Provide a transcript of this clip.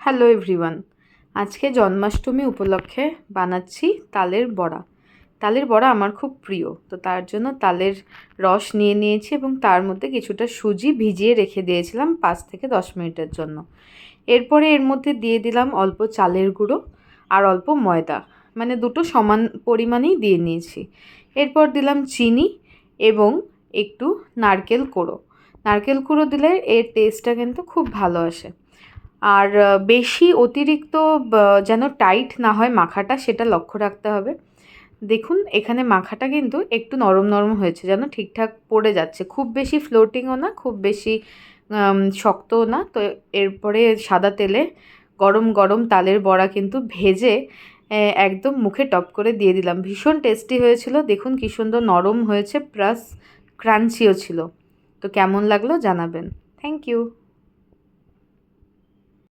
Hello everyone, আজকে জন্মাষ্টমী উপলক্ষে বানাচ্ছি তালের বড়া। তালের বড়া আমার খুব প্রিয়, তো তার জন্য তালের রস নিয়ে নিয়েছি এবং তার মধ্যে কিছুটা সুজি ভিজিয়ে রেখে দিয়েছিলাম 5 থেকে 10 মিনিটের জন্য। এরপরে এর মধ্যে দিয়ে দিলাম অল্প চালের গুঁড়ো আর অল্প ময়দা, মানে দুটো সমান পরিমাণেই দিয়ে নিয়েছি। এরপর দিলাম চিনি এবং একটু নারকেল কুড়ো। নারকেল কুড়ো দিলে এর টেস্টটা কিন্তু খুব ভালো আসে। আর বেশি অতিরিক্ত যেন টাইট না হয় মাখাটা, সেটা লক্ষ্য রাখতে হবে। দেখুন এখানে মাখাটা কিন্তু একটু নরম নরম হয়েছে, যেন ঠিকঠাক পড়ে যাচ্ছে, খুব বেশি ফ্লোটিংও না, খুব বেশি শক্তও না। তো এরপরে সাদা তেলে গরম গরম তালের বড়া কিন্তু ভেজে একদম মুখে টপ করে দিয়ে দিলাম। ভীষণ টেস্টি হয়েছিল, দেখুন কী সুন্দর নরম হয়েছে, প্লাস ক্রাঞ্চিও ছিল। তো কেমন লাগলো জানাবেন। Thank you.